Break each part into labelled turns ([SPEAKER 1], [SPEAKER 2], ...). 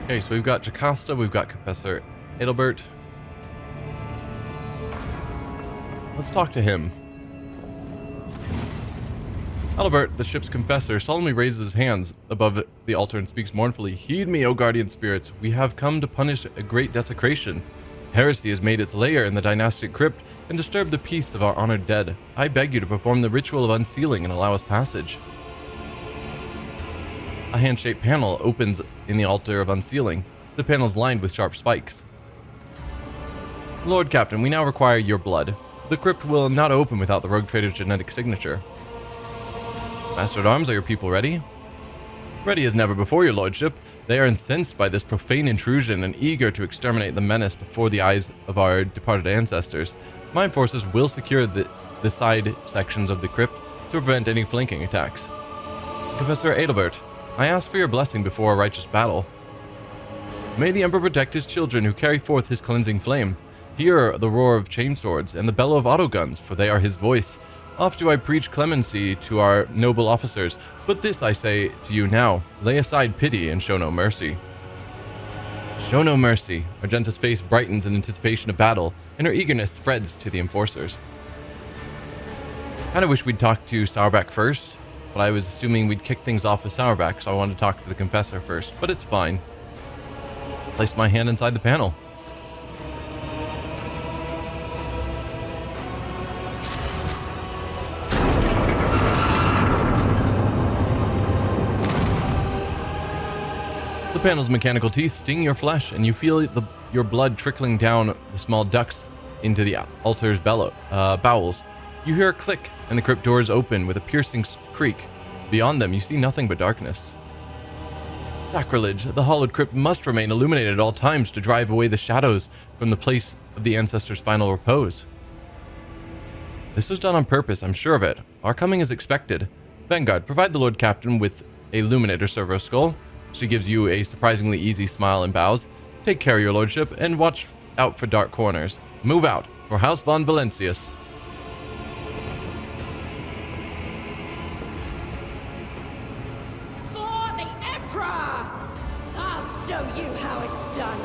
[SPEAKER 1] Okay, so we've got Jocasta, we've got Professor Adelbert. Let's talk to him. Adelbert, the ship's confessor, solemnly raises his hands above the altar and speaks mournfully. Heed me, O guardian spirits. We have come to punish a great desecration. Heresy has made its lair in the dynastic crypt and disturbed the peace of our honored dead. I beg you to perform the ritual of unsealing and allow us passage. A hand-shaped panel opens in the altar of unsealing. The panel is lined with sharp spikes. Lord Captain, we now require your blood. The crypt will not open without the rogue trader's genetic signature. Master-at-Arms, are your people ready? Ready as never before, your lordship. They are incensed by this profane intrusion and eager to exterminate the menace before the eyes of our departed ancestors. My forces will secure the side sections of the crypt to prevent any flanking attacks. Professor Adelbert, I ask for your blessing before a righteous battle. May the Emperor protect his children who carry forth his cleansing flame. Hear the roar of chainswords and the bellow of autoguns, for they are his voice. Oft do I preach clemency to our noble officers, but this I say to you now, lay aside pity and show no mercy. Show no mercy. Argenta's face brightens in anticipation of battle, and her eagerness spreads to the enforcers. Kinda wish we'd talk to Sourback first, but I was assuming we'd kick things off with Sourback, so I wanted to talk to the Confessor first, but it's fine. Place my hand inside the panel. The panel's mechanical teeth sting your flesh, and you feel your blood trickling down the small ducts into the altar's bowels. You hear a click, and the crypt doors open with a piercing creak. Beyond them, you see nothing but darkness. Sacrilege! The hollowed crypt must remain illuminated at all times to drive away the shadows from the place of the ancestors' final repose. This was done on purpose, I'm sure of it. Our coming is expected. Vanguard, provide the Lord Captain with a Luminator servo skull. She gives you a surprisingly easy smile and bows. Take care, your lordship, and watch out for dark corners. Move out for House von Valancius.
[SPEAKER 2] For the Emperor! I'll show you how it's done.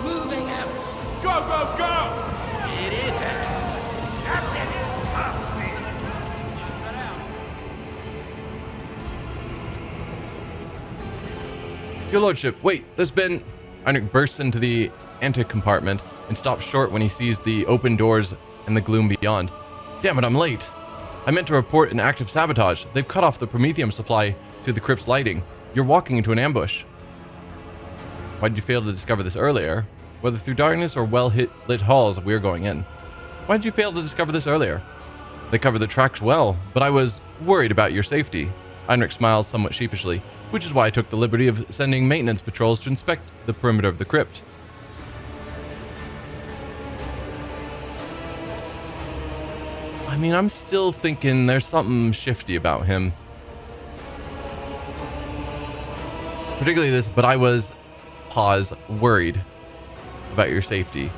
[SPEAKER 2] Moving out.
[SPEAKER 3] Go, go, go! It is that.
[SPEAKER 1] Your lordship, wait, there's been... Heinrich bursts into the ante-compartment and stops short when he sees the open doors and the gloom beyond. Damn it, I'm late. I meant to report an active sabotage. They've cut off the promethium supply to the crypt's lighting. You're walking into an ambush. Why did you fail to discover this earlier? Whether through darkness or well-lit halls, we're going in. Why did you fail to discover this earlier? They covered the tracks well, but I was worried about your safety. Heinrich smiles somewhat sheepishly, which is why I took the liberty of sending maintenance patrols to inspect the perimeter of the crypt. I mean, I'm still thinking there's something shifty about him. Particularly this, but I was, worried about your safety.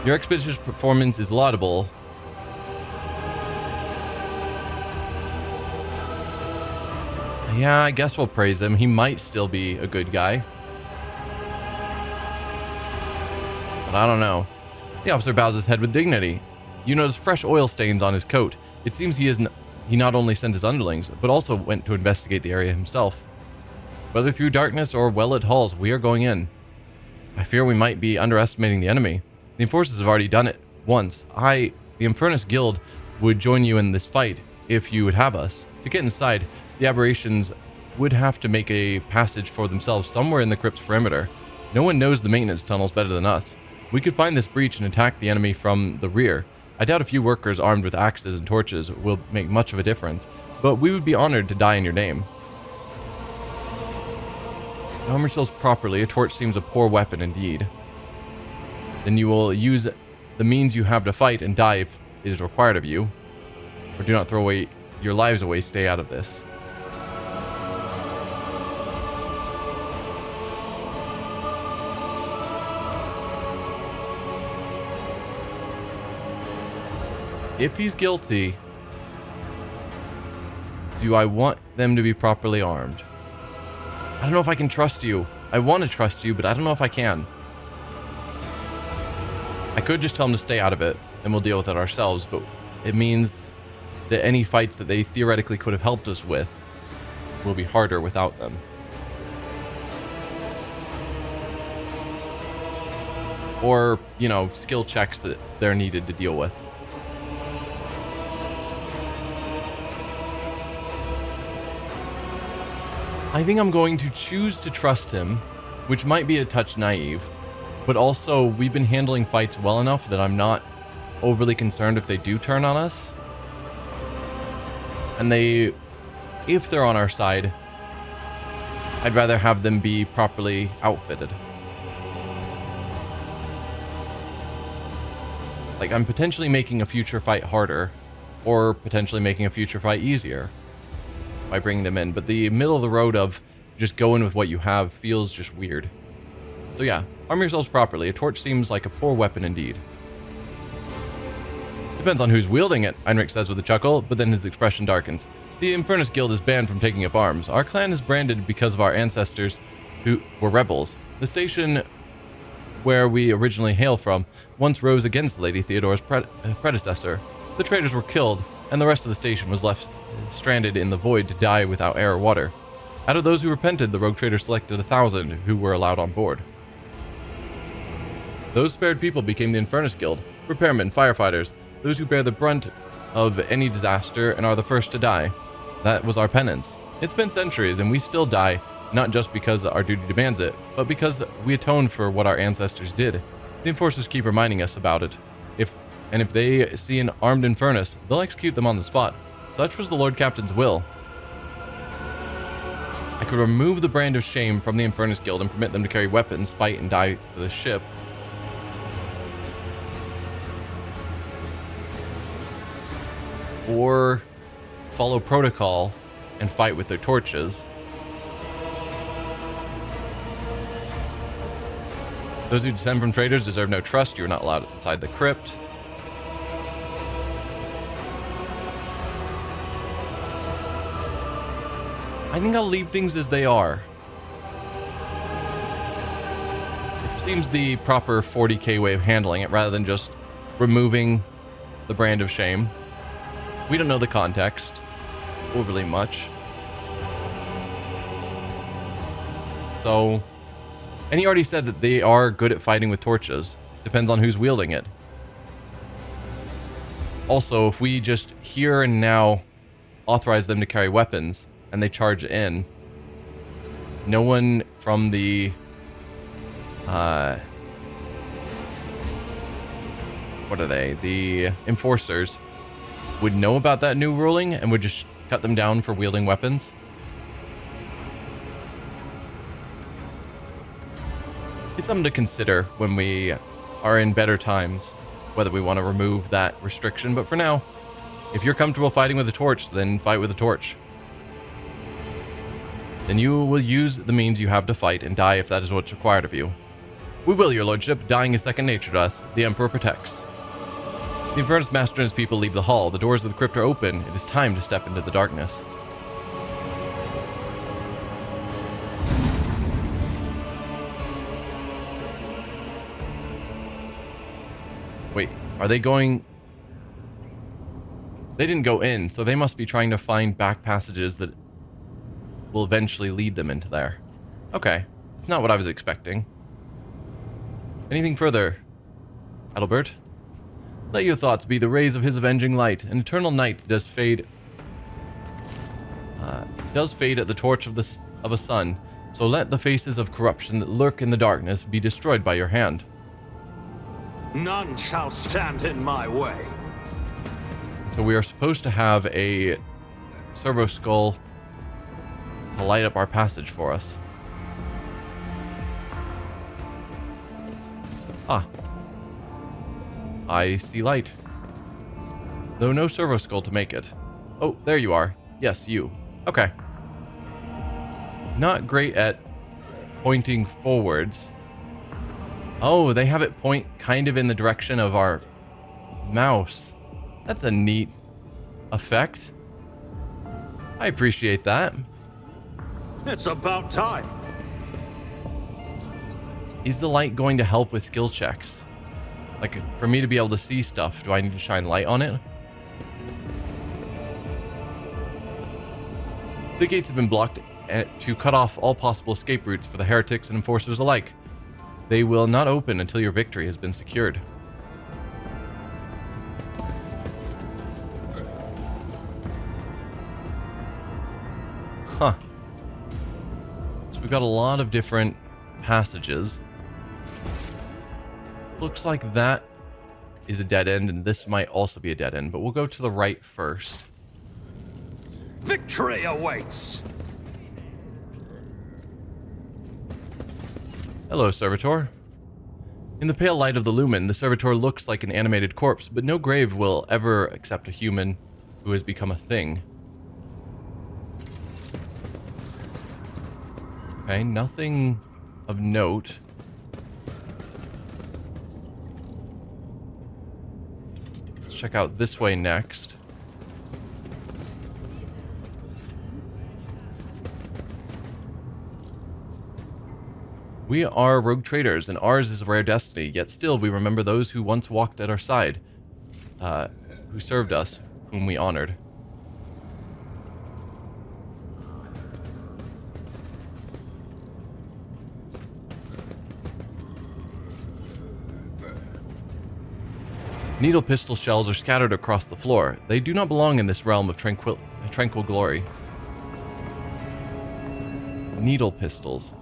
[SPEAKER 1] Your expeditious performance is laudable. Yeah, I guess we'll praise him. He might still be a good guy. But I don't know. The officer bows his head with dignity. You notice fresh oil stains on his coat. It seems he not only sent his underlings, but also went to investigate the area himself. Whether through darkness or well-lit halls, we are going in. I fear we might be underestimating the enemy. The enforcers have already done it once. The Infernus Guild, would join you in this fight if you would have us. To get inside, the aberrations would have to make a passage for themselves somewhere in the crypt's perimeter. No one knows the maintenance tunnels better than us. We could find this breach and attack the enemy from the rear. I doubt a few workers armed with axes and torches will make much of a difference, but we would be honored to die in your name. To arm yourselves properly, a torch seems a poor weapon indeed. Then you will use the means you have to fight and die if it is required of you. Or do not throw away your lives away, stay out of this. If he's guilty, do I want them to be properly armed? I don't know if I can trust you. I want to trust you, but I don't know if I can. I could just tell them to stay out of it, and we'll deal with it ourselves, but it means that any fights that they theoretically could have helped us with will be harder without them. Or, you know, skill checks that they're needed to deal with. I think I'm going to choose to trust him, which might be a touch naive, but also we've been handling fights well enough that I'm not overly concerned if they do turn on us. And if they're on our side, I'd rather have them be properly outfitted. Like, I'm potentially making a future fight harder, or potentially making a future fight easier by bringing them in, but the middle of the road of just going with what you have feels just weird. So yeah, arm yourselves properly. A torch seems like a poor weapon indeed. Depends on who's wielding it, Heinrich says with a chuckle, but then his expression darkens. The Infernus Guild is banned from taking up arms. Our clan is branded because of our ancestors who were rebels. The station where we originally hail from once rose against Lady Theodore's predecessor. The traitors were killed, and the rest of the station was left stranded in the void to die without air or water. Out of those who repented, the rogue traitors selected 1,000 who were allowed on board. Those spared people became the Infernus Guild, repairmen, firefighters, those who bear the brunt of any disaster and are the first to die. That was our penance. It's been centuries, and we still die, not just because our duty demands it, but because we atone for what our ancestors did. The enforcers keep reminding us about it. If they see an armed Infernus, they'll execute them on the spot. Such was the Lord Captain's will. I could remove the brand of shame from the Infernus Guild and permit them to carry weapons, fight, and die for the ship. Or follow protocol and fight with their torches. Those who descend from traitors deserve no trust. You are not allowed inside the crypt. I think I'll leave things as they are. It seems the proper 40k way of handling it, rather than just removing the brand of shame. We don't know the context overly much. So, and he already said that they are good at fighting with torches. Depends on who's wielding it. Also, if we just here and now authorize them to carry weapons and they charge in, no one from the what are they? The enforcers would know about that new ruling and would just cut them down for wielding weapons. It's something to consider when we are in better times, whether we want to remove that restriction. But for now, if you're comfortable fighting with a torch, then fight with a torch. Then you will use the means you have to fight and die if that is what's required of you. We will, your lordship. Dying is second nature to us. The Emperor protects. The Infernus Master and his people leave the hall. The doors of the crypt are open. It is time to step into the darkness. Wait, are they going... They didn't go in, so they must be trying to find back passages that will eventually lead them into there. Okay, it's not what I was expecting. Anything further, Adalbert? Let your thoughts be the rays of his avenging light. An eternal night does fade at the torch of a sun. So let the faces of corruption that lurk in the darkness be destroyed by your hand.
[SPEAKER 3] None shall stand in my way.
[SPEAKER 1] So we are supposed to have a servo skull to light up our passage for us. Ah. I see light. Though no servo skull to make it. Oh, there you are. Yes, you. Okay. Not great at pointing forwards. Oh, they have it point kind of in the direction of our mouse. That's a neat effect. I appreciate that.
[SPEAKER 3] It's about time.
[SPEAKER 1] Is the light going to help with skill checks? Like, for me to be able to see stuff, do I need to shine light on it? The gates have been blocked to cut off all possible escape routes for the heretics and enforcers alike. They will not open until your victory has been secured. Huh. So we've got a lot of different passages. Looks like that is a dead end, and this might also be a dead end, but we'll go to the right first.
[SPEAKER 3] Victory awaits!
[SPEAKER 1] Hello, Servitor. In the pale light of the lumen, the Servitor looks like an animated corpse, but no grave will ever accept a human who has become a thing. Okay, nothing of note. Let's check out this way next. We are rogue traders, and ours is a rare destiny, yet still we remember those who once walked at our side, who served us, whom we honored. Needle pistol shells are scattered across the floor. They do not belong in this realm of tranquil glory. Needle pistols.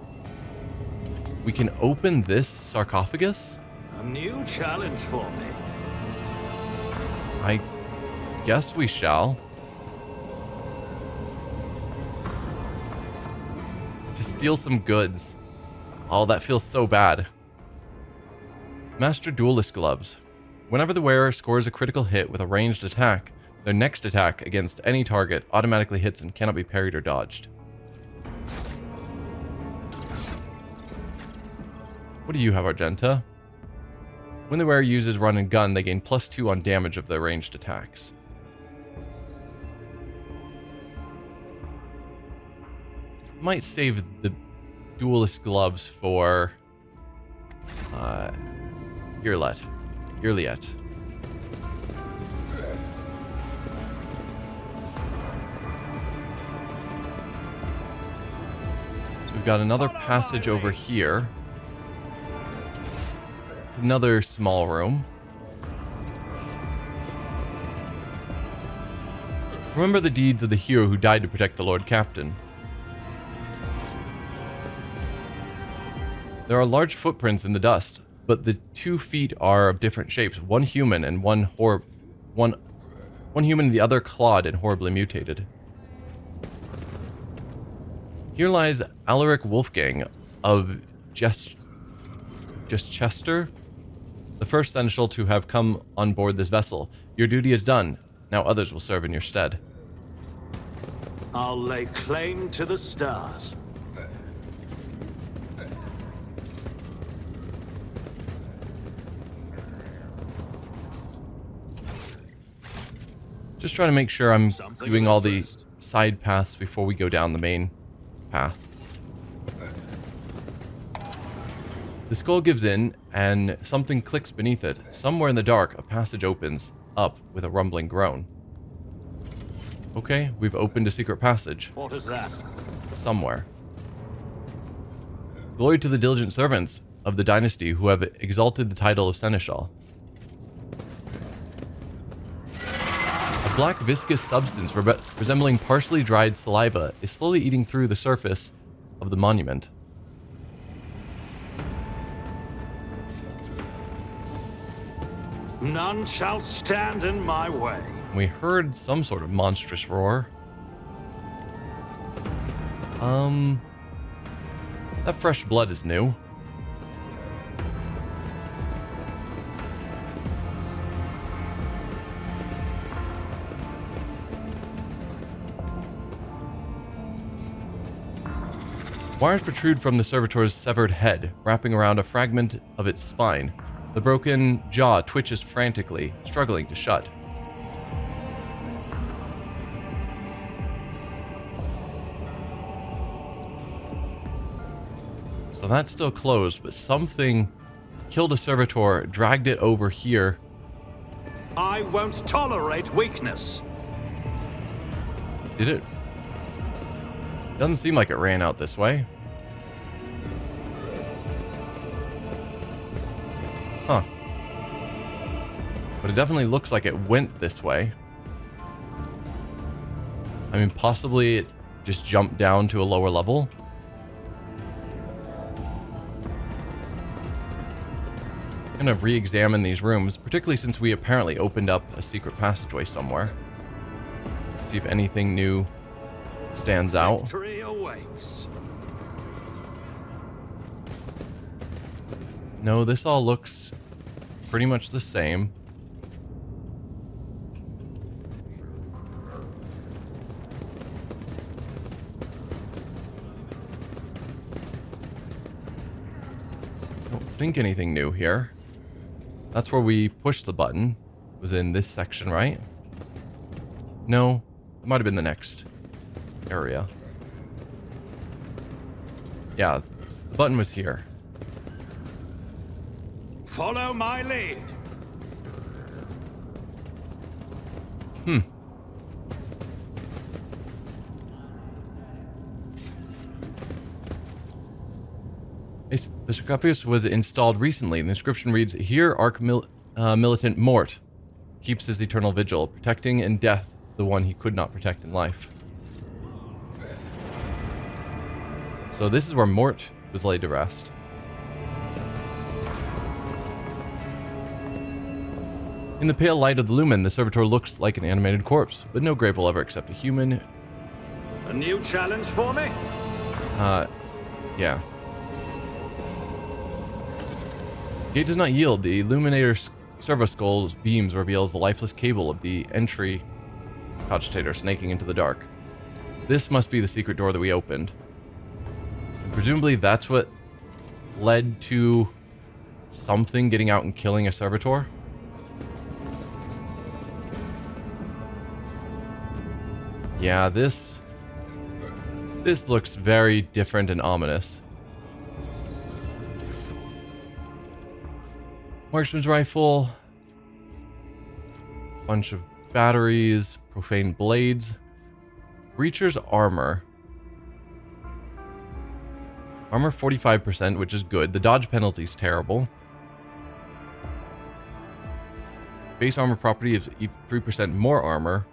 [SPEAKER 1] We can open this sarcophagus?
[SPEAKER 3] A new challenge for me.
[SPEAKER 1] I guess we shall. To steal some goods. Oh, that feels so bad. Master Duelist Gloves. Whenever the wearer scores a critical hit with a ranged attack, their next attack against any target automatically hits and cannot be parried or dodged. What do you have, Argenta? When the wearer uses run and gun, they gain +2 on damage of their ranged attacks. Might save the Duelist Gloves for Irliet. So we've got another passage over here. It's another small room. Remember the deeds of the hero who died to protect the Lord Captain. There are large footprints in the dust, but the 2 feet are of different shapes. One human and one human and the other clawed and horribly mutated. Here lies Alaric Wolfgang of Chester, the first seneschal to have come on board this vessel. Your duty is done. Now others will serve in your stead.
[SPEAKER 3] I'll lay claim to the stars.
[SPEAKER 1] Just trying to make sure I'm
[SPEAKER 3] Something
[SPEAKER 1] doing
[SPEAKER 3] of
[SPEAKER 1] all the
[SPEAKER 3] interest.
[SPEAKER 1] side paths before we go down the main path. The skull gives in, and something clicks beneath it. Somewhere in the dark, a passage opens up with a rumbling groan. Okay, we've opened a secret passage.
[SPEAKER 3] What is that?
[SPEAKER 1] Somewhere. Glory to the diligent servants of the dynasty who have exalted the title of seneschal. A black viscous substance resembling partially dried saliva is slowly eating through the surface of the monument.
[SPEAKER 3] None shall stand in my way.
[SPEAKER 1] We heard some sort of monstrous roar. That fresh blood is new. Wires protrude from the servitor's severed head, wrapping around a fragment of its spine. The broken jaw twitches frantically, struggling to shut. So that's still closed, but something killed a servitor, dragged it over here.
[SPEAKER 3] I won't tolerate weakness.
[SPEAKER 1] Did it? Doesn't seem like it ran out this way. Huh. But it definitely looks like it went this way. I mean, possibly it just jumped down to a lower level. I'm gonna re-examine these rooms, particularly since we apparently opened up a secret passageway somewhere. See if anything new stands out.
[SPEAKER 3] Victory awaits.
[SPEAKER 1] No, this all looks pretty much the same. Don't think anything new here. That's where we pushed the button. It was in this section, right? No, it might have been the next area. Yeah, the button was here.
[SPEAKER 3] Follow my lead.
[SPEAKER 1] The sarcophagus was installed recently. The inscription reads, "Here Militant Mort keeps his eternal vigil, protecting in death the one he could not protect in life." So this is where Mort was laid to rest. In the pale light of the lumen, the servitor looks like an animated corpse, but no grave will ever accept a human.
[SPEAKER 3] A new challenge for me?
[SPEAKER 1] Yeah. Gate does not yield. The illuminator's servo skull's beams reveals the lifeless cable of the entry cogitator snaking into the dark. This must be the secret door that we opened. And presumably that's what led to something getting out and killing a servitor. Yeah, this looks very different and ominous. Marksman's rifle, bunch of batteries, profane blades, breacher's armor. Armor 45%, which is good. The dodge penalty is terrible. Base armor property is 3% more armor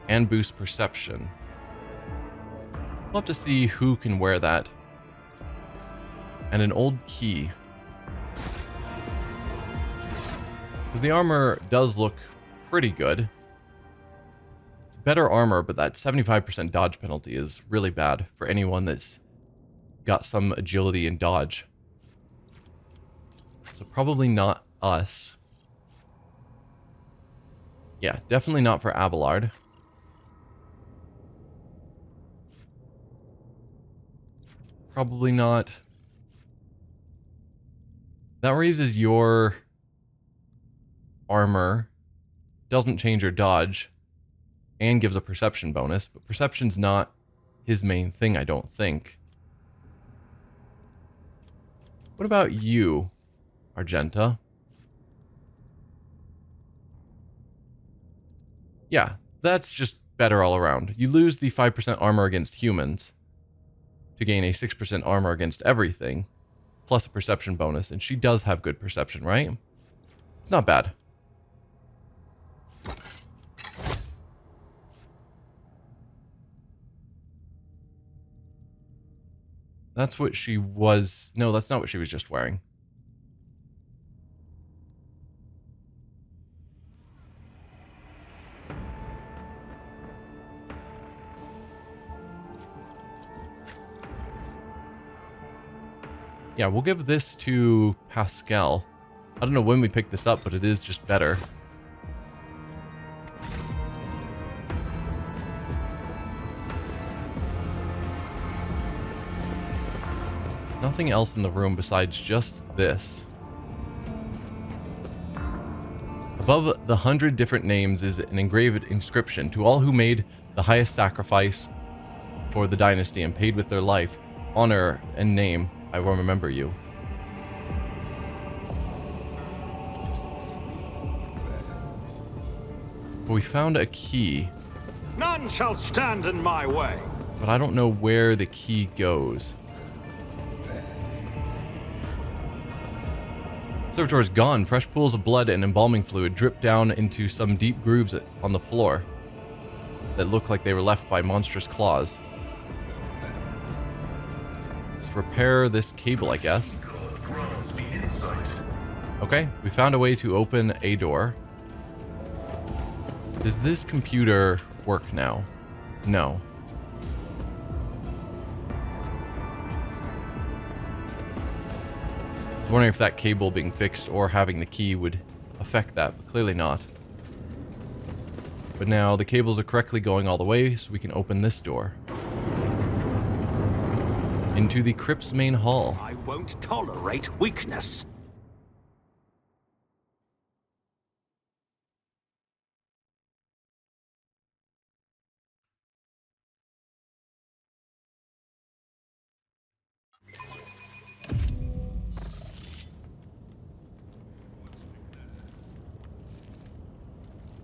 [SPEAKER 1] and boost perception. We'll have to see who can wear that. And an old key. Because the armor does look pretty good. It's better armor, but that 75% dodge penalty is really bad for anyone that's got some agility and dodge. So probably not us. Yeah, definitely not for Abelard. Probably not. That raises your armor, doesn't change your dodge, and gives a perception bonus, but perception's not his main thing, I don't think. What about you, Argenta? Yeah, that's just better all around. You lose the 5% armor against humans to gain a 6% armor against everything, plus a perception bonus, and she does have good perception, right? It's not bad. That's what she was... No, that's not what she was just wearing. Yeah, we'll give this to Pascal. I don't know when we picked this up, but it is just better. Nothing else in the room besides just this. Above the 100 different names is an engraved inscription: "To all who made the highest sacrifice for the dynasty and paid with their life, honor, and name, I will remember you. But we found a key,
[SPEAKER 3] None shall stand in my way.
[SPEAKER 1] but I don't know where the key goes. Servitor is gone. Fresh pools of blood and embalming fluid drip down into some deep grooves on the floor that look like they were left by monstrous claws. Let's repair this cable, I guess. Okay, we found a way to open a door. Does this computer work now? No. I was wondering if that cable being fixed or having the key would affect that, but clearly not. But now the cables are correctly going all the way, so we can open this door. Into the Crypt's main hall.
[SPEAKER 3] I won't tolerate weakness.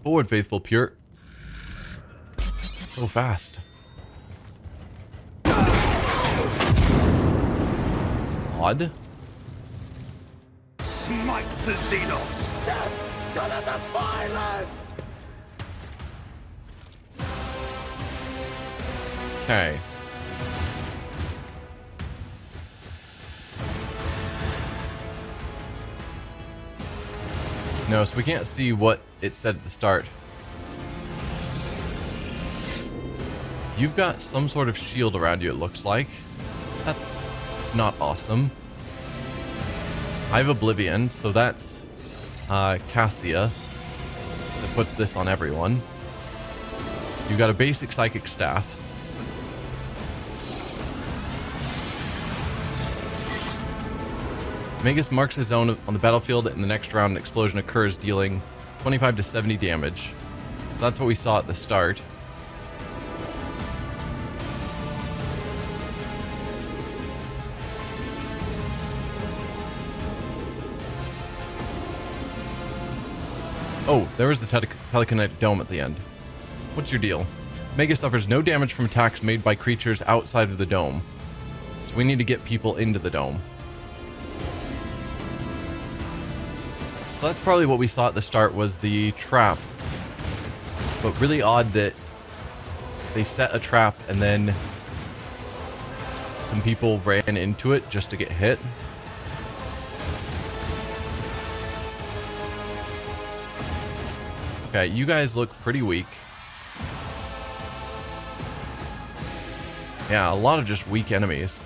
[SPEAKER 1] Forward, faithful Pure. So fast. Odd.
[SPEAKER 3] Smite the xenos.
[SPEAKER 1] Okay. No, so we can't see what it said at the start. You've got some sort of shield around you, it looks like. That's not awesome. I have Oblivion, so that's Cassia that puts this on everyone. You've got a basic psychic staff. Magus marks his zone on the battlefield, and the next round an explosion occurs, dealing 25 to 70 damage. So that's what we saw at the start. Oh, there was the telekinetic dome at the end. What's your deal? Magus suffers no damage from attacks made by creatures outside of the dome. So we need to get people into the dome. So that's probably what we saw at the start, was the trap. But really odd that they set a trap and then some people ran into it just to get hit. Okay, you guys look pretty weak. Yeah, a lot of just weak enemies.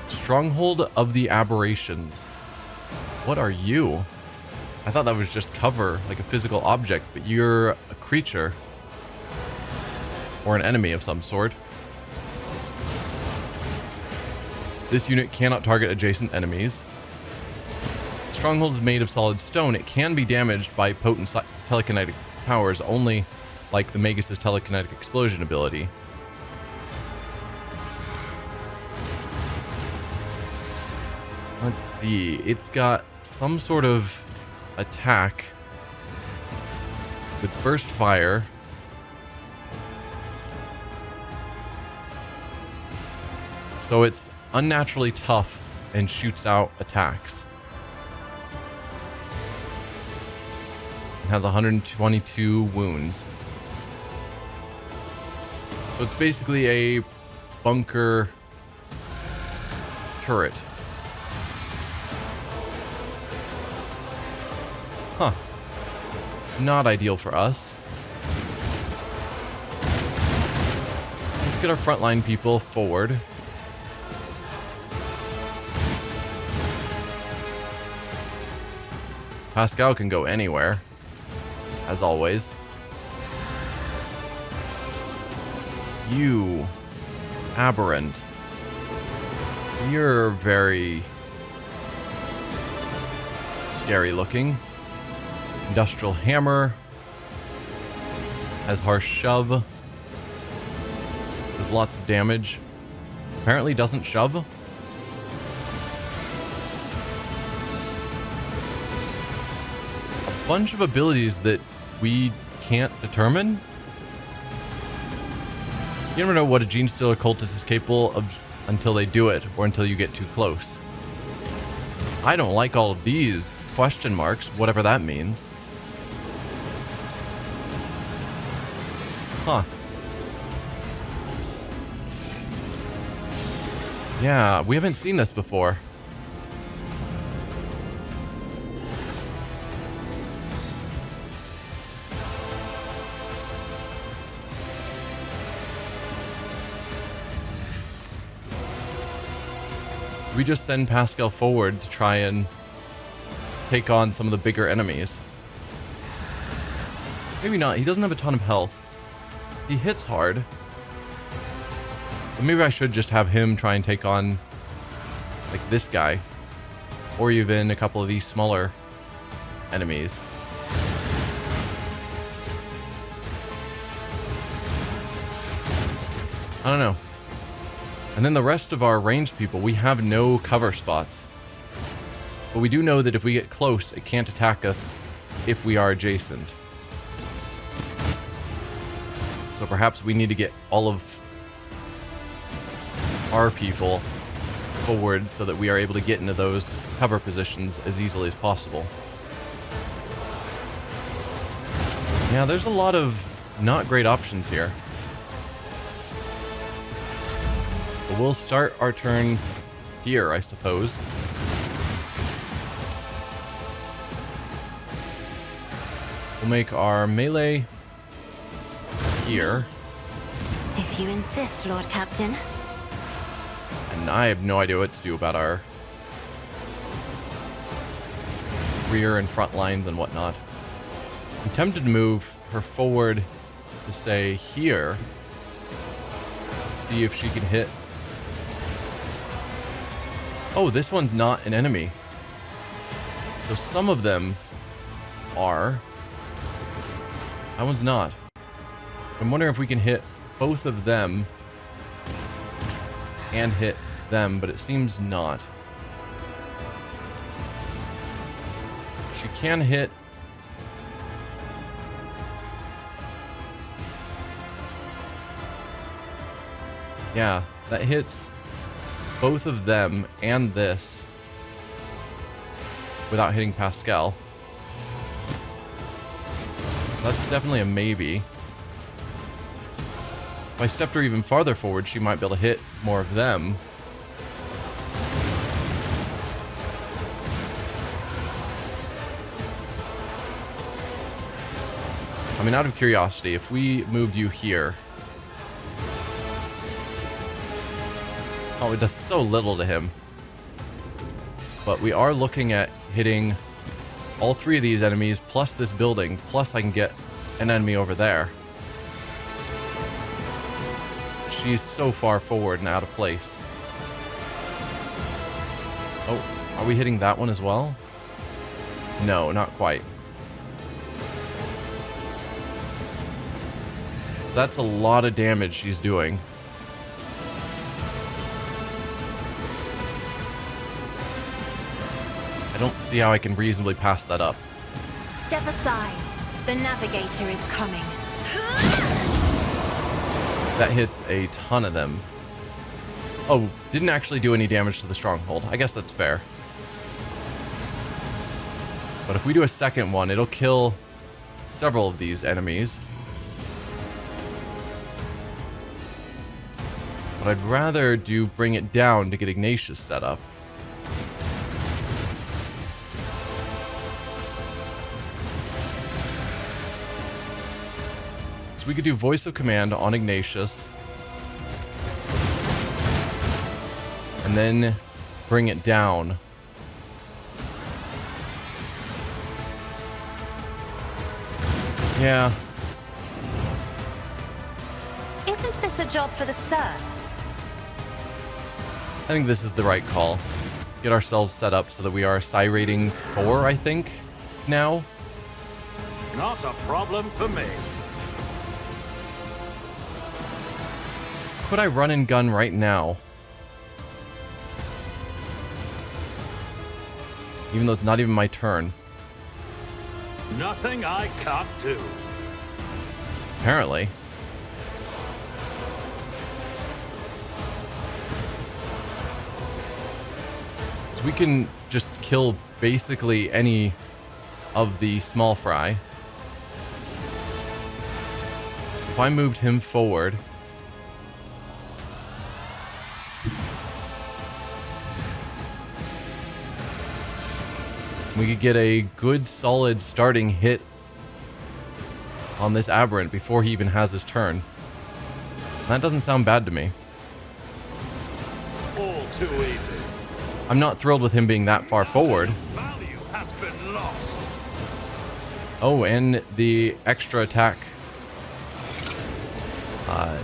[SPEAKER 1] Stronghold of the Aberrations. What are you? I thought that was just cover, like a physical object, but you're a creature. Or an enemy of some sort. This unit cannot target adjacent enemies. Stronghold is made of solid stone. It can be damaged by potent telekinetic powers, only like the Magus' telekinetic explosion ability. Let's see. It's got some sort of attack with burst fire. So it's unnaturally tough and shoots out attacks. It has 122 wounds. So it's basically a bunker turret. Huh. Not ideal for us. Let's get our frontline people forward. Pascal can go anywhere, as always. You, aberrant. You're very scary looking. Industrial hammer. Has harsh shove. Does lots of damage. apparently doesn't shove. A bunch of abilities that we can't determine. You never know what a Gene Stealer cultist is capable of until they do it, or until you get too close. I don't like all of these question marks, whatever that means. Huh. Yeah, we haven't seen this before. We just send Pascal forward to try and take on some of the bigger enemies. Maybe not. He doesn't have a ton of health. He hits hard. But maybe I should just have him try and take on, like, this guy. Or even a couple of these smaller enemies. I don't know. And then the rest of our ranged people, we have no cover spots. But we do know that if we get close, it can't attack us if we are adjacent. So perhaps we need to get all of our people forward so that we are able to get into those cover positions as easily as possible. Yeah, there's a lot of not great options here. But we'll start our turn here, I suppose. We'll make our melee here.
[SPEAKER 4] If you insist, Lord Captain.
[SPEAKER 1] And I have no idea what to do about our rear and front lines and whatnot. I'm tempted to move her forward to, say, here. See if she can hit. Oh, this one's not an enemy. So some of them are. That one's not. I'm wondering if we can hit both of them and hit them, but it seems not. She can hit. Yeah, that hits both of them and this without hitting Pascal. So that's definitely a maybe. If I stepped her even farther forward, she might be able to hit more of them. I mean, out of curiosity, if we moved you here... Oh, it does so little to him. But we are looking at hitting all three of these enemies, plus this building, plus I can get an enemy over there. She's so far forward and out of place. Oh, are we hitting that one as well? No, not quite. That's a lot of damage she's doing. I don't see how I can reasonably pass that up.
[SPEAKER 4] Step aside. The navigator is coming.
[SPEAKER 1] That hits a ton of them. Oh, didn't actually do any damage to the stronghold. I guess that's fair. But if we do a second one, it'll kill several of these enemies. But I'd rather do bring it down to get Ignatius set up. We could do voice of command on Ignatius and then bring it down. Yeah.
[SPEAKER 4] Isn't this a job for the serfs?
[SPEAKER 1] I think this is the right call. Get ourselves set up so that we are psi rating 4, I think, now.
[SPEAKER 3] Not a problem for me.
[SPEAKER 1] Could I run and gun right now? Even though it's not even my turn.
[SPEAKER 3] Nothing I can't do.
[SPEAKER 1] Apparently. So we can just kill basically any of the small fry. If I moved him forward, we could get a good solid starting hit on this aberrant before he even has his turn. That doesn't sound bad to me.
[SPEAKER 3] All too easy.
[SPEAKER 1] I'm not thrilled with him being that far forward.
[SPEAKER 3] Value has been lost.
[SPEAKER 1] Oh, and the extra attack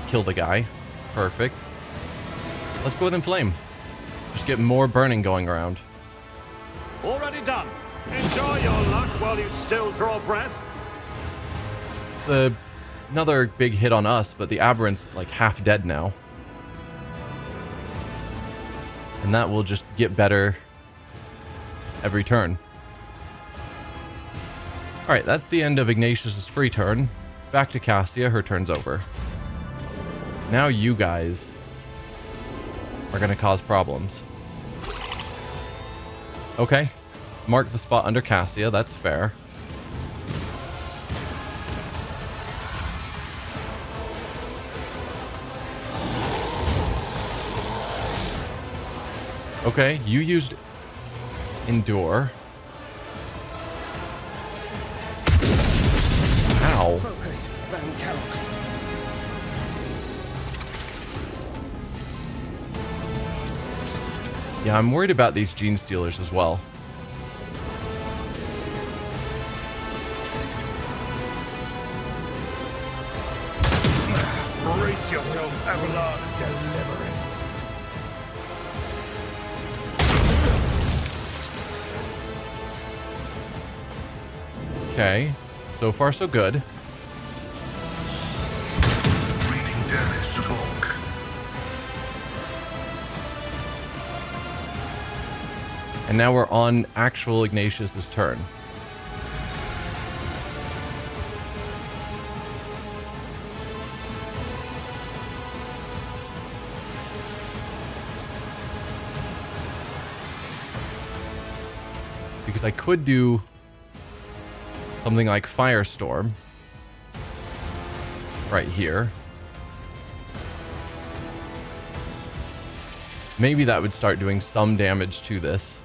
[SPEAKER 1] killed a guy. Perfect. Let's go with Inflame. Just get more burning going around.
[SPEAKER 3] Already done. Enjoy your luck while you still draw breath.
[SPEAKER 1] It's another big hit on us, but the aberrant's like half dead now. And that will just get better every turn. Alright, that's the end of Ignatius's free turn. Back to Cassia, her turn's over. Now you guys are going to cause problems. Okay. Mark the spot under Cassia, that's fair. Okay, you used Endure. Ow.
[SPEAKER 5] Focus, Valancius.
[SPEAKER 1] Yeah, I'm worried about these gene stealers as well.
[SPEAKER 3] Brace yourself, Avalon.
[SPEAKER 5] Deliverance.
[SPEAKER 1] Okay, so far so good.
[SPEAKER 5] Reading damage to bulk.
[SPEAKER 1] And now we're on actual Ignatius's turn. Because I could do something like Firestorm right here. Maybe that would start doing some damage to this.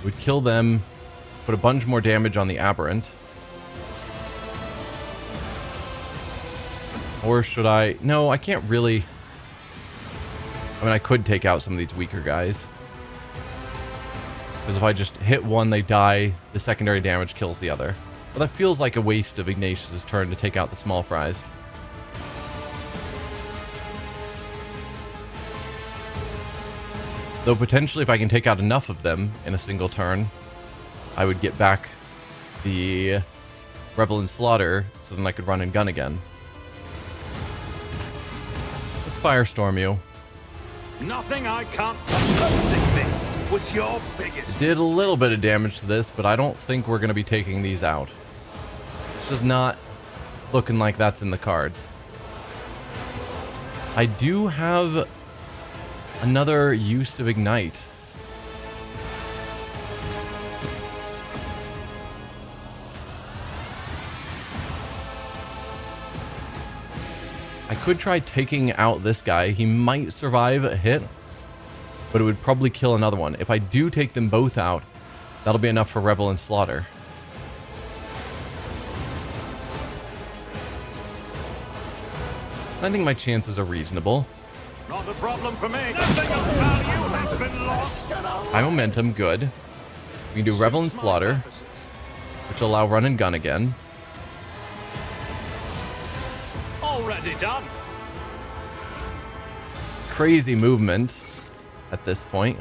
[SPEAKER 1] Would kill them, put a bunch more damage on the aberrant. Or should I? No, I can't really. I mean, I could take out some of these weaker guys. Because if I just hit one, they die, the secondary damage kills the other. But that feels like a waste of Ignatius's turn to take out the small fries. Though potentially if I can take out enough of them in a single turn, I would get back the Rebel and Slaughter, so then I could run and gun again. Let's Firestorm you.
[SPEAKER 3] Nothing I can't opposing me was your biggest.
[SPEAKER 1] Did a little bit of damage to this, but I don't think we're going to be taking these out. It's just not looking like that's in the cards. I do have another use of Ignite. I could try taking out this guy. He might survive a hit, but it would probably kill another one. If I do take them both out, that'll be enough for Rebel and Slaughter. I think my chances are reasonable.
[SPEAKER 3] Not a problem for me. Nothing of value has been lost.
[SPEAKER 1] High momentum, good. We can do Rebel and Slaughter, which will allow run and gun again.
[SPEAKER 3] Already done.
[SPEAKER 1] Crazy movement at this point.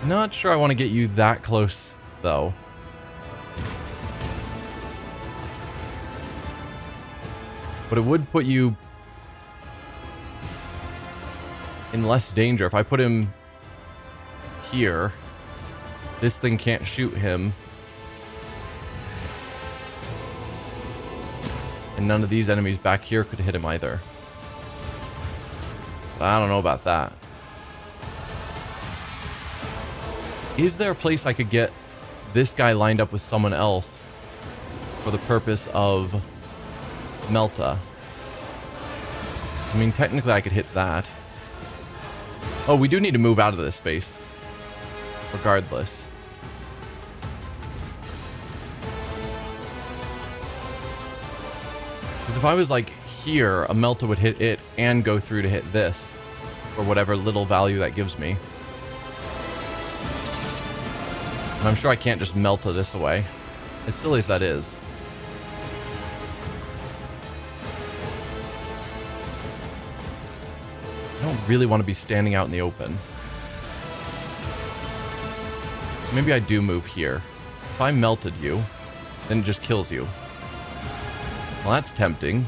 [SPEAKER 1] Not sure I want to get you that close, though. But it would put you in less danger. If I put him here, this thing can't shoot him. And none of these enemies back here could hit him either. But I don't know about that. Is there a place I could get this guy lined up with someone else for the purpose of Melta? I mean, technically I could hit that. Oh, we do need to move out of this space. Regardless. Because if I was like here, a Melta would hit it and go through to hit this. For whatever little value that gives me. And I'm sure I can't just Melta this away. As silly as that is. I don't really want to be standing out in the open. So maybe I do move here. If I melted you, then it just kills you. Well, that's tempting.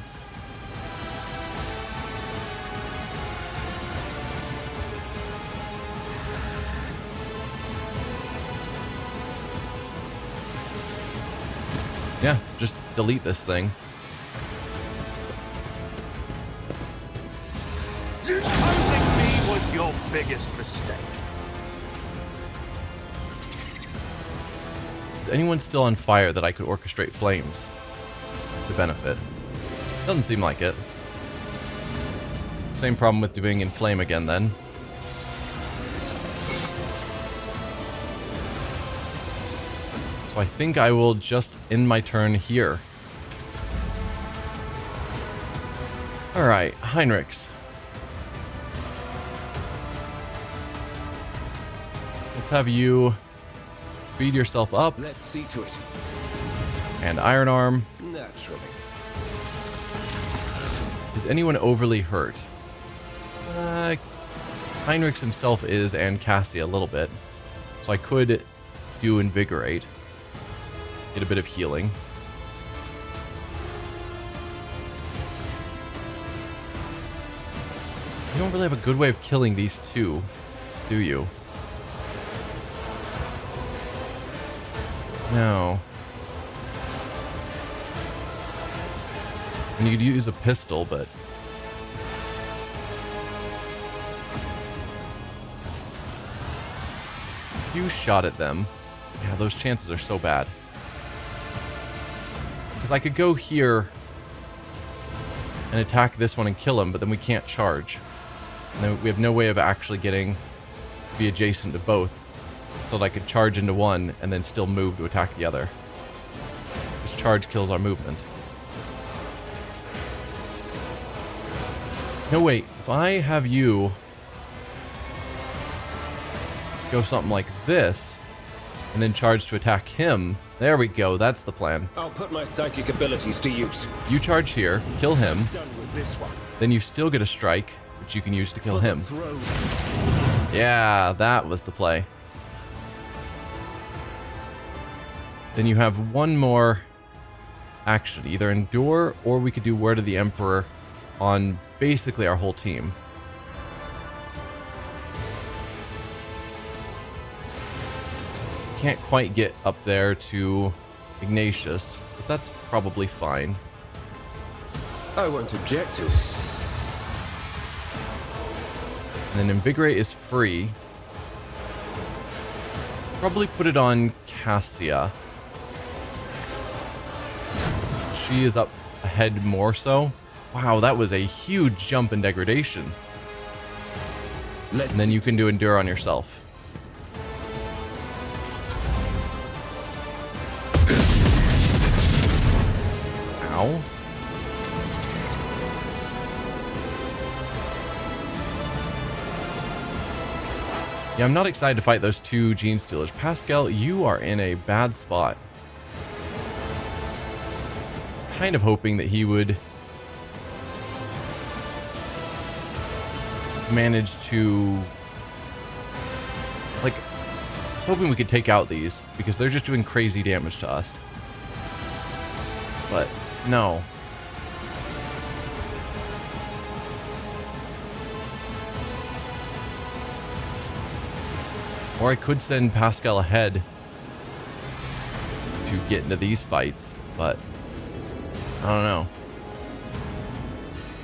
[SPEAKER 1] Yeah, just delete this thing.
[SPEAKER 3] Opposing me was your biggest mistake.
[SPEAKER 1] Is anyone still on fire that I could orchestrate flames to benefit? Doesn't seem like it. Same problem with doing inflame again then. So I think I will just end my turn here. Alright, Heinrichs. Let's have you speed yourself up.
[SPEAKER 5] Let's see to it.
[SPEAKER 1] And Iron Arm.
[SPEAKER 5] Naturally.
[SPEAKER 1] Is anyone overly hurt? Heinrichs himself is, and Cassie a little bit. So I could do Invigorate. Get a bit of healing. You don't really have a good way of killing these two, do you? No. And you could use a pistol, but... if you shot at them, yeah, those chances are so bad. Because I could go here and attack this one and kill him, but then we can't charge. And then we have no way of actually getting to be adjacent to both, so that I could charge into one and then still move to attack the other. This charge kills our movement. No, wait. If I have you go something like this, and then charge to attack him, there we go. That's the plan.
[SPEAKER 5] I'll put my psychic abilities to use.
[SPEAKER 1] You charge here, kill him,
[SPEAKER 5] Done with this one.
[SPEAKER 1] then you still get a strike, which you can use to kill him. Yeah, that was the play. Then you have one more action, either Endure, or we could do Word of the Emperor on basically our whole team. Can't quite get up there to Ignatius, but that's probably fine.
[SPEAKER 5] I won't object to it.
[SPEAKER 1] And then Invigorate is free. Probably put it on Cassia. She is up ahead more so. Wow, that was a huge jump in degradation. And then you can do Endure on yourself. Ow. Yeah, I'm not excited to fight those two Gene Stealers. Pascal, you are in a bad spot. I was kind of hoping that he would manage to... like, I was hoping we could take out these, because they're just doing crazy damage to us. But, no. Or I could send Pascal ahead to get into these fights, but I don't know.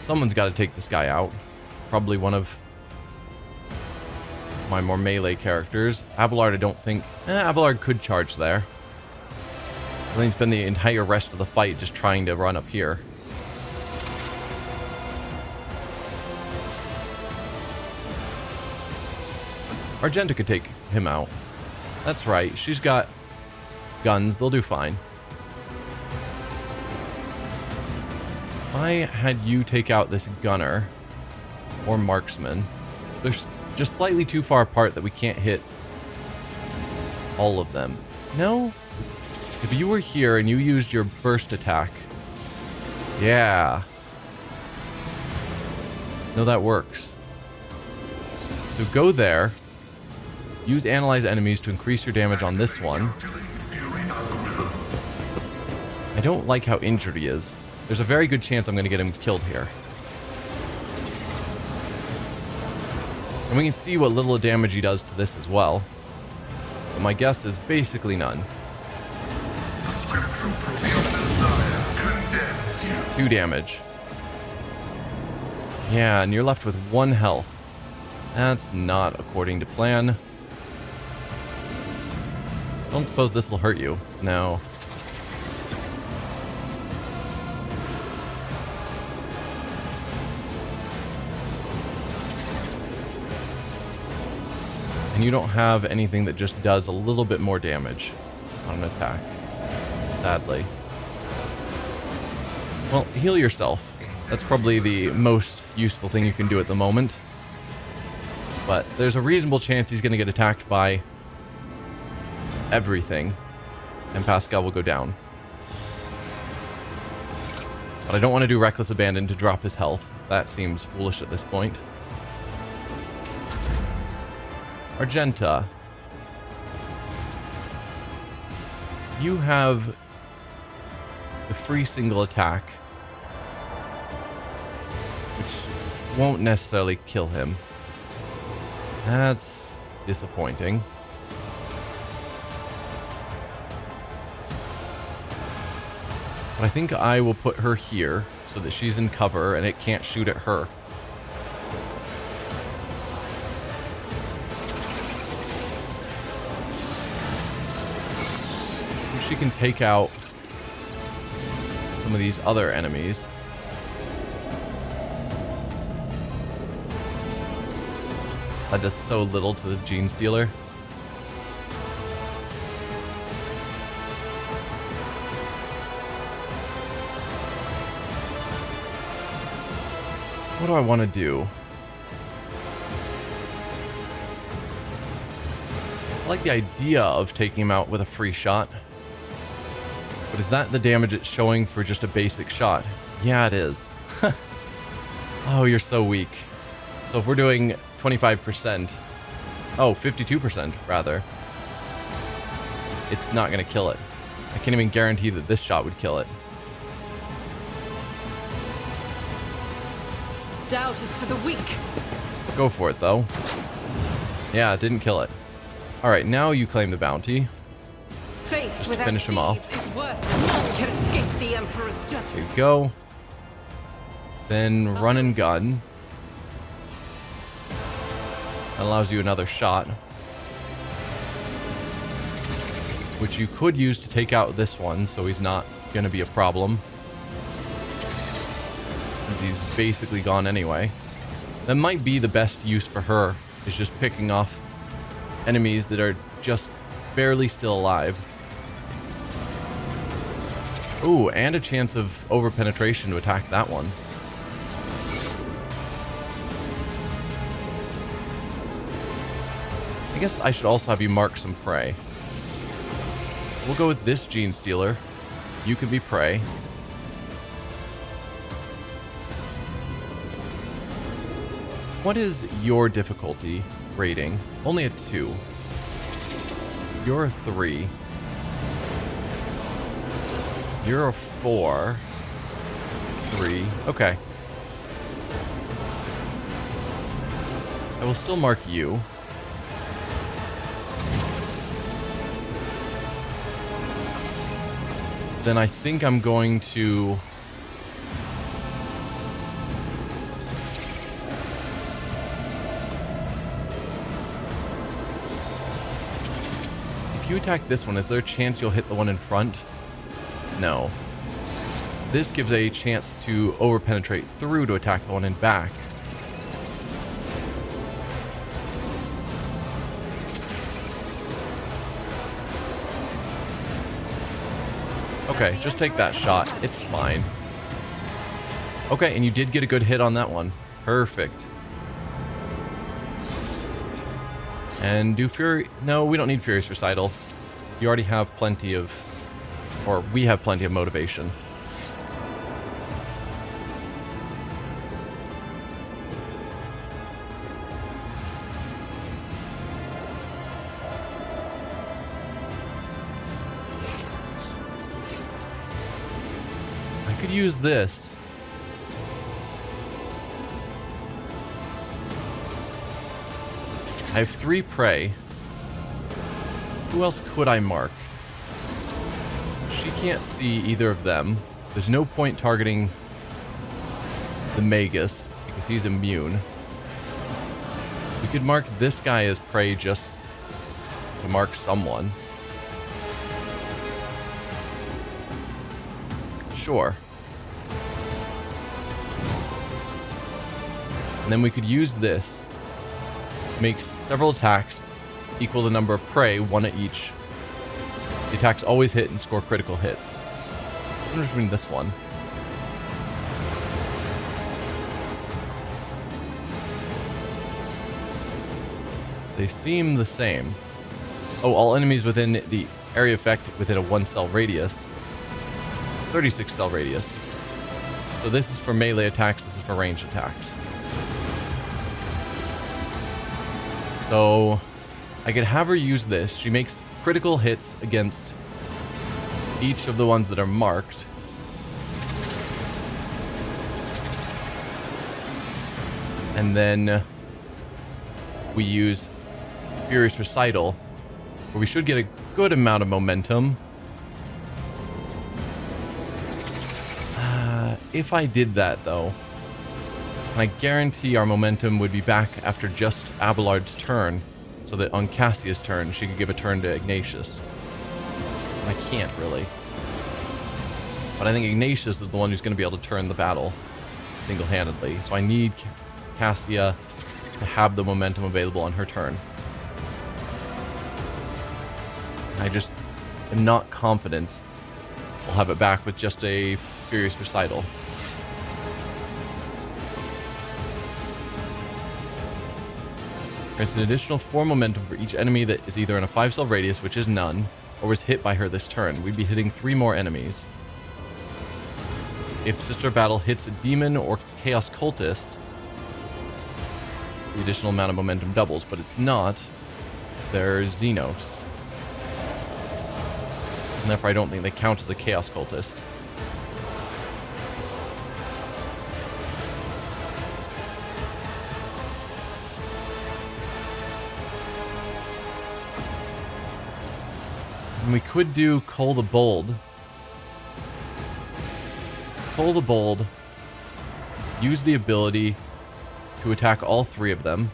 [SPEAKER 1] Someone's got to take this guy out. Probably one of my more melee characters. Abelard, I don't think... Abelard could charge there. I think he's spend the entire rest of the fight just trying to run up here. Argenta could take him out. That's right. She's got guns. They'll do fine. If I had you take out this gunner or marksman, they're just slightly too far apart that we can't hit all of them. No? If you were here and you used your burst attack, yeah. No, that works. So go there. Use analyze enemies to increase your damage on this one. I don't like how injured he is. There's a very good chance I'm going to get him killed here. And we can see what little damage he does to this as well. But my guess is basically none. 2 damage. Yeah, and you're left with 1 health. That's not according to plan. Don't suppose this will hurt you. No. And you don't have anything that just does a little bit more damage on an attack. Sadly. Well, heal yourself. That's probably the most useful thing you can do at the moment. But there's a reasonable chance he's going to get attacked by everything, and Pascal will go down. But I don't want to do Reckless Abandon to drop his health. That seems foolish at this point. Argenta. You have the free single attack, which won't necessarily kill him. That's disappointing. But I think I will put her here so that she's in cover and it can't shoot at her. She can take out some of these other enemies. That does so little to the Gene Stealer. What do I want to do? I like the idea of taking him out with a free shot. But is that the damage it's showing for just a basic shot? Yeah, it is. Oh, you're so weak. So if we're doing 25%, oh, 52% rather, it's not going to kill it. I can't even guarantee that this shot would kill it.
[SPEAKER 2] Doubt is for the weak.
[SPEAKER 1] Go for it, though. Yeah, it didn't kill it. Alright, now you claim the bounty.
[SPEAKER 2] Faith
[SPEAKER 1] Just
[SPEAKER 2] without
[SPEAKER 1] finish him off.
[SPEAKER 2] deeds is worthless. None can escape the Emperor's
[SPEAKER 1] There
[SPEAKER 2] judgment.
[SPEAKER 1] you go. Then run and gun. That allows you another shot, which you could use to take out this one, so he's not going to be a problem, since he's basically gone anyway. That might be the best use for her, is just picking off enemies that are just barely still alive. Ooh, and a chance of over-penetration to attack that one. I guess I should also have you mark some prey. So we'll go with this Gene Stealer. You can be prey. What is your difficulty rating? Only a 2. You're a 3. You're a 4. 3. Okay. I will still mark you. then I think I'm going to... If you attack this one, is there a chance you'll hit the one in front? No. This gives a chance to over-penetrate through to attack the one in back. Okay, just take that shot. It's fine. Okay, and you did get a good hit on that one. Perfect. And do Fury... No, we don't need Furious Recital. You already have plenty of... Or we have plenty of motivation. I could use this. I have 3 prey. Who else could I mark? She can't see either of them. There's no point targeting the Magus because he's immune. We could mark this guy as prey just to mark someone. Sure. And then we could use this. Makes several attacks equal the number of prey, 1 at each. The attacks always hit and score critical hits. What's the difference between this one? They seem the same. Oh, all enemies within the area effect within a 1-cell radius. 36-cell radius. So this is for melee attacks, this is for ranged attacks. So I could have her use this. She makes critical hits against each of the ones that are marked. And then we use Furious Recital, where we should get a good amount of momentum. If I did that, though, I guarantee our momentum would be back after just Abelard's turn, so that on Cassia's turn, she could give a turn to Ignatius. I can't, really. But I think Ignatius is the one who's going to be able to turn the battle single-handedly, so I need Cassia to have the momentum available on her turn. I just am not confident we'll have it back with just a Furious Recital. Grants an additional 4 momentum for each enemy that is either in a 5-cell radius, which is none, or was hit by her this turn. We'd be hitting 3 more enemies. If Sister Battle hits a demon or chaos cultist, the additional amount of momentum doubles, but it's not. They're xenos. And therefore I don't think they count as a chaos cultist. And we could do Cole the Bold. Cole the Bold. Use the ability to attack all 3 of them.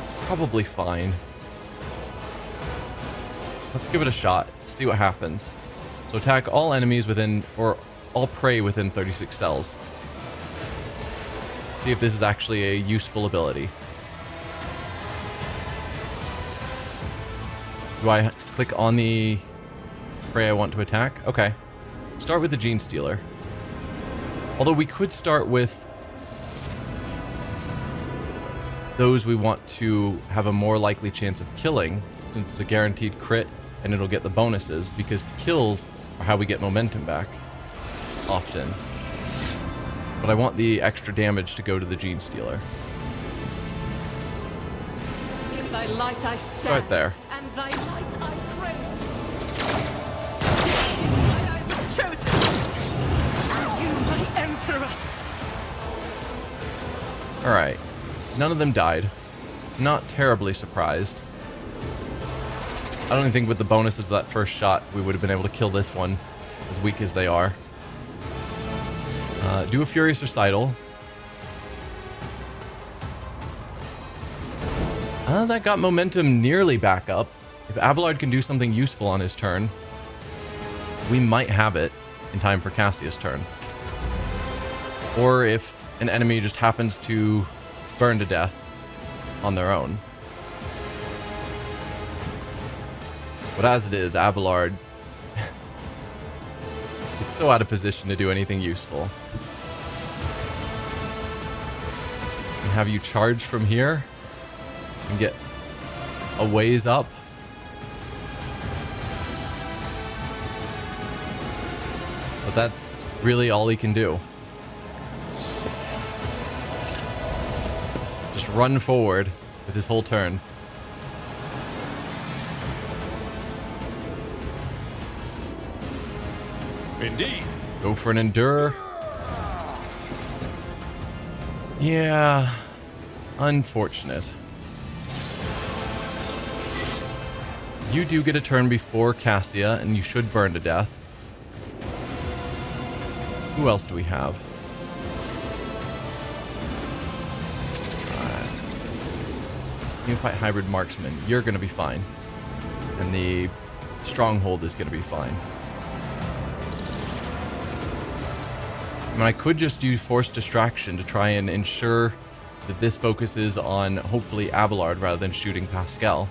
[SPEAKER 1] It's probably fine. Let's give it a shot. See what happens. So attack all enemies within, or all prey within 36 cells. See if this is actually a useful ability. Do I click on the prey I want to attack? Okay. Start with the Gene Stealer. Although we could start with those we want to have a more likely chance of killing, since it's a guaranteed crit and it'll get the bonuses, because kills are how we get momentum back. Often. But I want the extra damage to go to the Gene Stealer.
[SPEAKER 2] In thy light I stand,
[SPEAKER 1] Start there.
[SPEAKER 2] and thy light I crave. This is why I was chosen. Are you my emperor?
[SPEAKER 1] Alright. None of them died. Not terribly surprised. I don't even think with the bonuses of that first shot, we would have been able to kill this one, as weak as they are. Do a Furious Recital. That got momentum nearly back up. If Abelard can do something useful on his turn, we might have it in time for Cassia's turn. Or if an enemy just happens to burn to death on their own. But as it is, Abelard is so out of position to do anything useful. And have you charge from here and get a ways up. But that's really all he can do. Just run forward with his whole turn.
[SPEAKER 3] Indeed.
[SPEAKER 1] Go for an endure. Yeah. Unfortunate. You do get a turn before Cassia, and you should burn to death. Who else do we have? Unified Hybrid Marksman. You're going to be fine. And the Stronghold is going to be fine. I mean, I could just do Forced Distraction to try and ensure that this focuses on, hopefully, Abelard rather than shooting Pascal.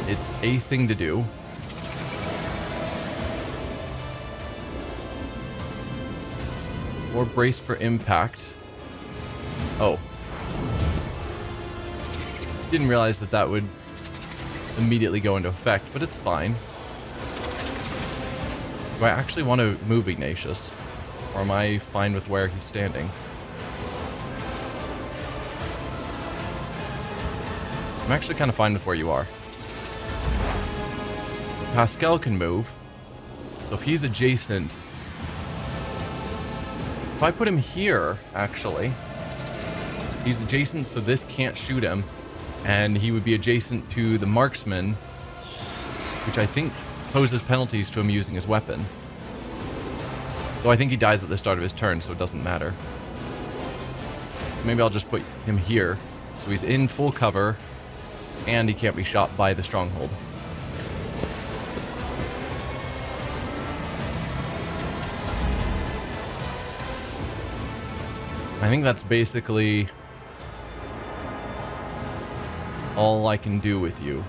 [SPEAKER 1] It's a thing to do. Or brace for impact. Oh. Didn't realize that that would immediately go into effect, but it's fine. Do I actually want to move Ignatius? Or am I fine with where he's standing? I'm actually kind of fine with where you are. Pascal can move. So if he's adjacent... If I put him here, actually... He's adjacent, so this can't shoot him. And he would be adjacent to the marksman, which I think poses penalties to him using his weapon. Though I think he dies at the start of his turn, so it doesn't matter. So maybe I'll just put him here. So he's in full cover, and he can't be shot by the stronghold. I think that's basically all I can do with you.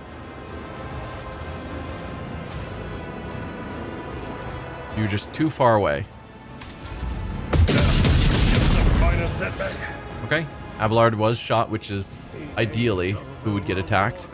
[SPEAKER 1] You're just too far away.
[SPEAKER 3] Minor setback.
[SPEAKER 1] Okay. Abelard was shot, which is ideally who would get attacked.